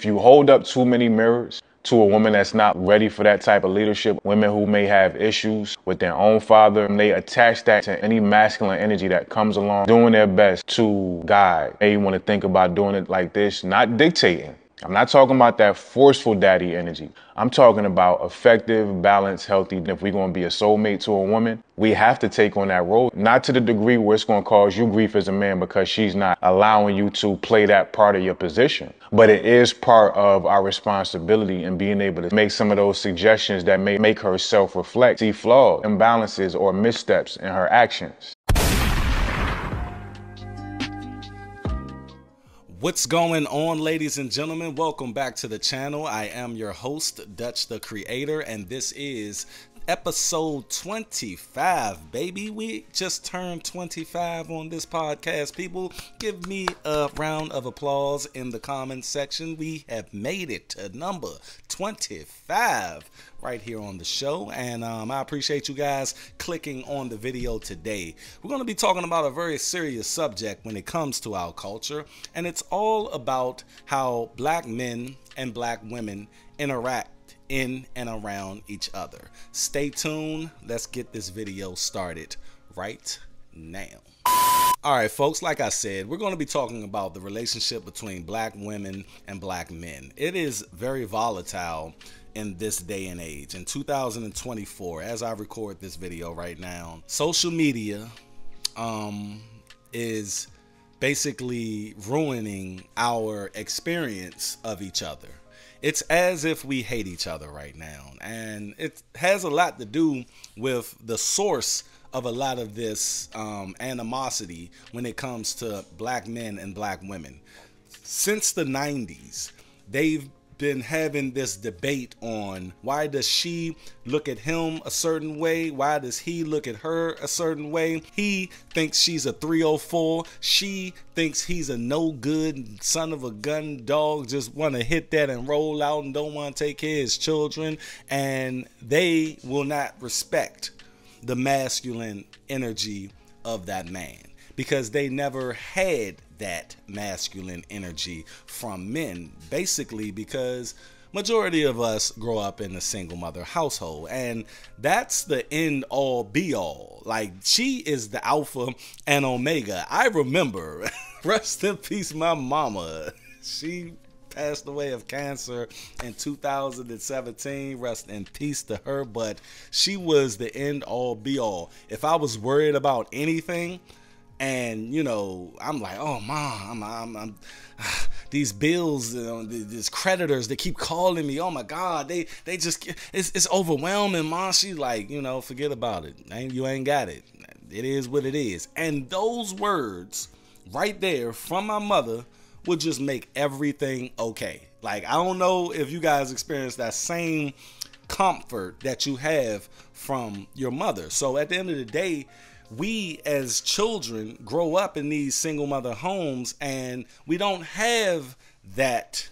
If you hold up too many mirrors to a woman that's not ready for that type of leadership, women who may have issues with their own father, and they attach that to any masculine energy that comes along, doing their best to guide. Hey, you want to think about doing it like this, not dictating. I'm not talking about that forceful daddy energy. I'm talking about effective, balanced, healthy. If we're going to be a soulmate to a woman, we have to take on that role, not to the degree where it's going to cause you grief as a man because she's not allowing you to play that part of your position. But it is part of our responsibility in being able to make some of those suggestions that may make her self-reflect, see flaws, imbalances, or missteps in her actions. What's going on, ladies and gentlemen? Welcome back to the channel. I am your host, Dutch the Creator, and this is episode 25, baby. We just turned 25 on this podcast. People, give me a round of applause in the comment section. We have made it to number 25 right here on the show, and I appreciate you guys clicking on the video today. We're going to be talking about a very serious subject when it comes to our culture, and it's all about how black men and black women interact in and around each other. Stay tuned. Let's get this video started right now. All right, folks, like I said, we're going to be talking about the relationship between black women and black men. It is very volatile in this day and age. In 2024, as I record this video right now, social media is basically ruining our experience of each other. It's as if we hate each other right now, and it has a lot to do with the source of a lot of this animosity when it comes to black men and black women. Since the 90s, they've been having this debate on why does she look at him a certain way, why does he look at her a certain way. He thinks she's a 304, she thinks he's a no good son of a gun dog, just want to hit that and roll out and don't want to take care of his children, and they will not respect the masculine energy of that man because they never had that masculine energy from men, basically because majority of us grow up in a single mother household, and that's the end all be all. Like, she is the alpha and omega. I remember, rest in peace, my mama. She passed away of cancer in 2017. Rest in peace to her, but she was the end all be all. If I was worried about anything, and you know, I'm like, oh mom, I'm these bills, these creditors, they keep calling me. Oh my God, they just, it's overwhelming, mom. She's like, you know, forget about it. You ain't got it. It is what it is. And those words right there from my mother would just make everything okay. Like, I don't know if you guys experience that same comfort that you have from your mother. So at the end of the day, we as children grow up in these single mother homes, and we don't have that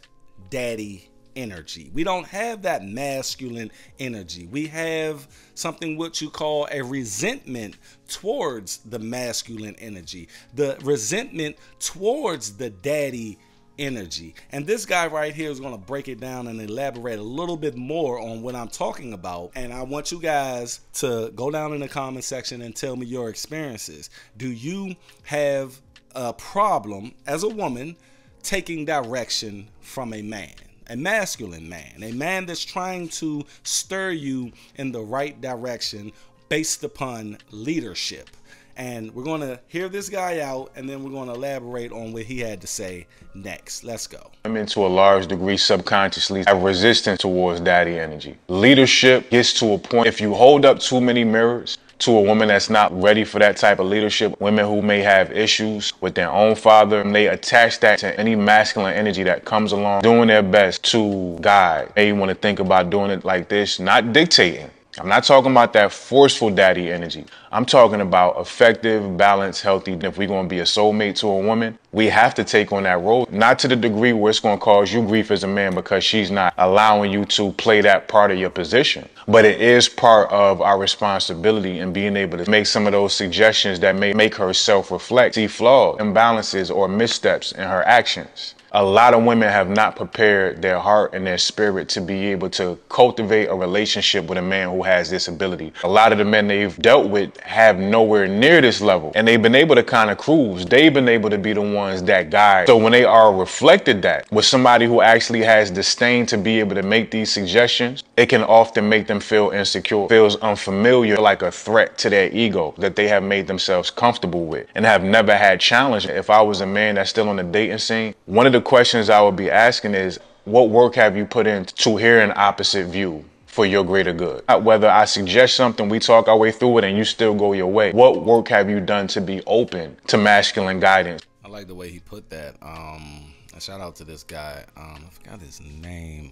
daddy energy. We don't have that masculine energy. We have something what you call a resentment towards the masculine energy, the resentment towards the daddy energy. And this guy right here is going to break it down and elaborate a little bit more on what I'm talking about. And I want you guys to go down in the comment section and tell me your experiences. Do you have a problem as a woman taking direction from a man, a masculine man, a man that's trying to stir you in the right direction based upon leadership? And we're going to hear this guy out, and then we're going to elaborate on what he had to say next. Let's go. Women, to a large degree, subconsciously have resistance towards daddy energy. Leadership gets to a point, if you hold up too many mirrors to a woman that's not ready for that type of leadership, women who may have issues with their own father, and they attach that to any masculine energy that comes along, doing their best to guide. Hey, you want to think about doing it like this, not dictating. I'm not talking about that forceful daddy energy. I'm talking about effective, balanced, healthy. If we're going to be a soulmate to a woman, we have to take on that role, not to the degree where it's going to cause you grief as a man because she's not allowing you to play that part of your position. But it is part of our responsibility in being able to make some of those suggestions that may make her self-reflect, see flaws, imbalances, or missteps in her actions. A lot of women have not prepared their heart and their spirit to be able to cultivate a relationship with a man who has this ability. A lot of the men they've dealt with have nowhere near this level, and they've been able to kind of cruise. They've been able to be the ones that guide. So when they are reflected that with somebody who actually has disdain to be able to make these suggestions, it can often make them feel insecure, feels unfamiliar, like a threat to their ego that they have made themselves comfortable with and have never had challenge. If I was a man that's still on the dating scene, one of the questions I would be asking is, what work have you put in to hear an opposite view for your greater good? Whether I suggest something, we talk our way through it, and you still go your way. What work have you done to be open to masculine guidance? I like the way he put that. A shout out to this guy. I forgot his name.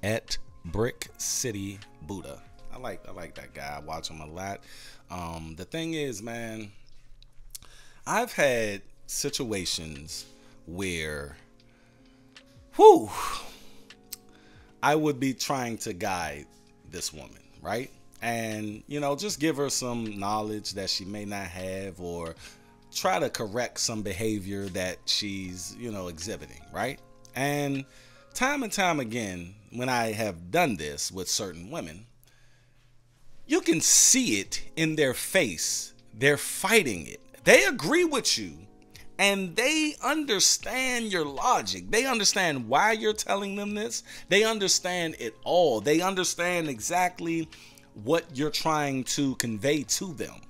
At Brick City Buddha. I like that guy. I watch him a lot. The thing is, man, I've had situations where I would be trying to guide this woman, right? And, you know, just give her some knowledge that she may not have, or try to correct some behavior that she's, you know, exhibiting, right? And time again, when I have done this with certain women, you can see it in their face. They're fighting it. They agree with you, and they understand your logic. They understand why you're telling them this. They understand it all. They understand exactly what you're trying to convey to them.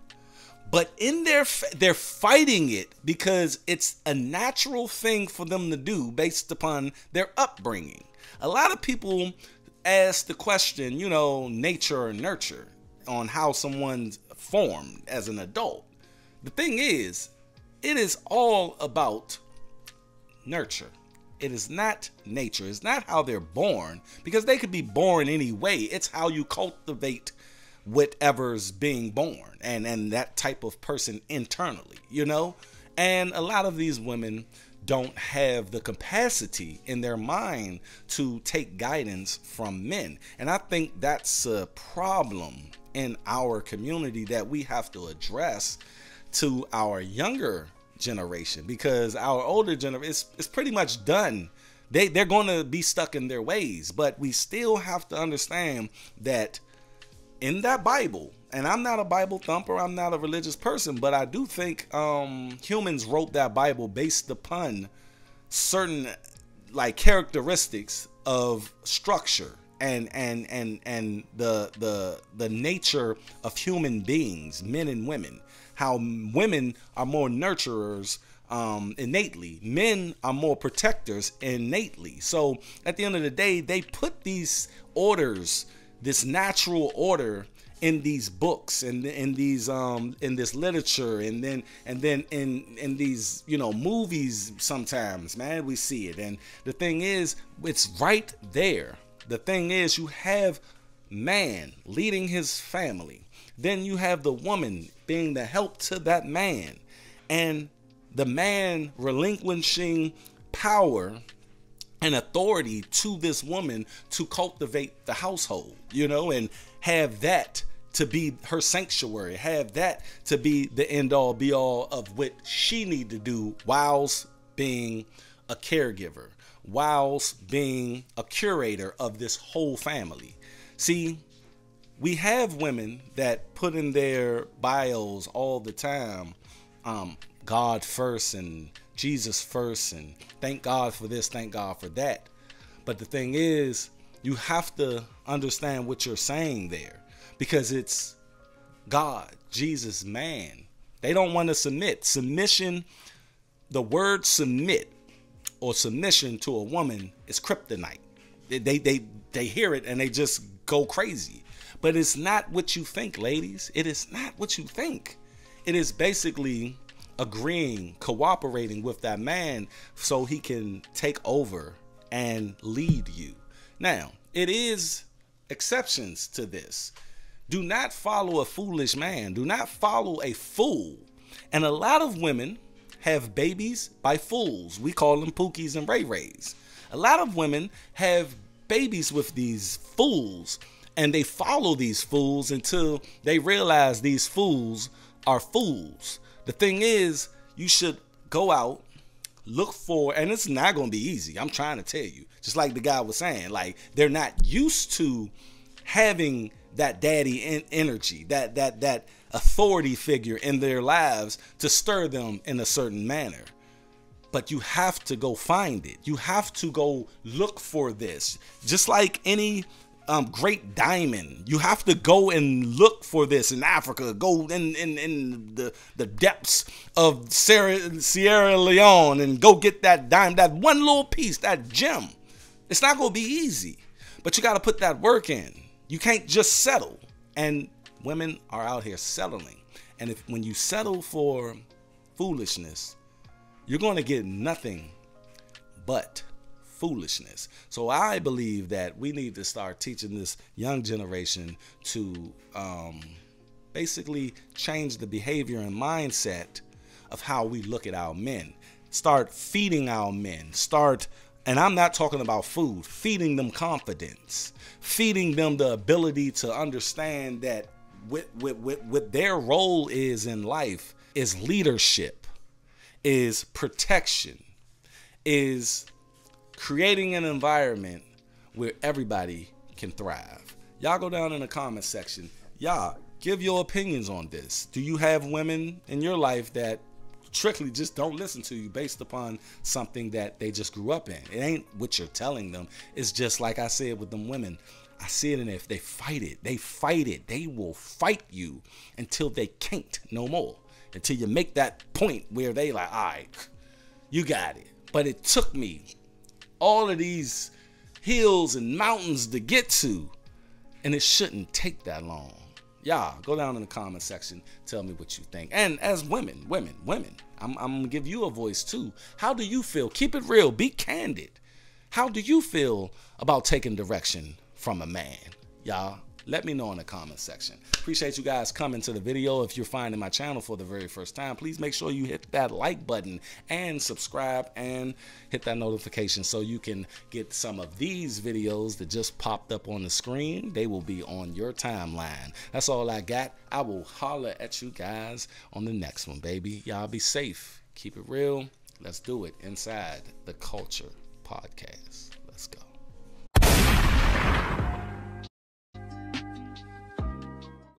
But in they're fighting it because it's a natural thing for them to do based upon their upbringing. A lot of people ask the question, you know, nature or nurture, on how someone's formed as an adult. The thing is, it is all about nurture. It is not nature. It's not how they're born, because they could be born any way. It's how you cultivate whatever's being born and that type of person internally, you know? And a lot of these women don't have the capacity in their mind to take guidance from men. And I think that's a problem in our community that we have to address to our younger generation, because our older generation is pretty much done. They're going to be stuck in their ways. But we still have to understand that in that Bible, and I'm not a Bible thumper, I'm not a religious person, but I do think humans wrote that Bible based upon certain like characteristics of structure and the nature of human beings, men and women. How women are more nurturers innately. Men are more protectors innately. So at the end of the day, they put these orders, this natural order, in these books and in these in this literature, and then in these, you know, movies. Sometimes, man, we see it. And the thing is, it's right there. The thing is, you have man leading his family, then you have the woman being the help to that man, and the man relinquishing power and authority to this woman to cultivate the household, you know, and have that to be her sanctuary, have that to be the end all be all of what she need to do whilst being a caregiver, whilst being a curator of this whole family. See, we have women that put in their bios all the time, God first and Jesus first, and thank God for this, thank God for that. But the thing is, you have to understand what you're saying there, because it's God, Jesus, man. They don't want to submit. Submission, the word submit or submission to a woman is kryptonite. They hear it and they just go crazy. But it's not what you think, ladies. It is not what you think. It is basically agreeing, cooperating with that man so he can take over and lead you. Now, it is exceptions to this. Do not follow a foolish man. Do not follow a fool. And a lot of women have babies by fools. We call them Pookies and Ray Rays. A lot of women have babies with these fools, and they follow these fools until they realize these fools are fools. The thing is, you should go out, Look for, and it's not going to be easy. I'm trying to tell you, just like the guy was saying, like they're not used to having that daddy energy, that authority figure in their lives to stir them in a certain manner. But you have to go find it. You have to go look for this. Just like any great diamond, you have to go and look for this in Africa. Go in the depths of Sierra Leone and go get that diamond, that one little piece, that gem. It's not going to be easy, but you got to put that work in. You can't just settle. And women are out here settling. And when you settle for foolishness, you're going to get nothing but foolishness. So I believe that we need to start teaching this young generation to basically change the behavior and mindset of how we look at our men. Start feeding our men. And I'm not talking about food, feeding them confidence, feeding them the ability to understand that what their role is in life is leadership, is protection, is creating an environment where everybody can thrive. Y'all go down in the comment section. Y'all give your opinions on this. Do you have women in your life that strictly just don't listen to you based upon something that they just grew up in? It ain't what you're telling them. It's just like I said with them women. I see it in if they fight it. They fight it. They will fight you until they can't no more. Until you make that point where they like, all right, you got it. But it took me all of these hills and mountains to get to, and it shouldn't take that long. Y'all, go down in the comment section, tell me what you think. And as women, I'm gonna give you a voice too. How do you feel? Keep it real, be candid. How do you feel about taking direction from a man? Y'all, let me know in the comment section. Appreciate you guys coming to the video. If you're finding my channel for the very first time, please make sure you hit that like button and subscribe and hit that notification so you can get some of these videos that just popped up on the screen. They will be on your timeline. That's all I got. I will holler at you guys on the next one, baby. Y'all be safe. Keep it real. Let's do it inside the Culture Podcast. Let's go.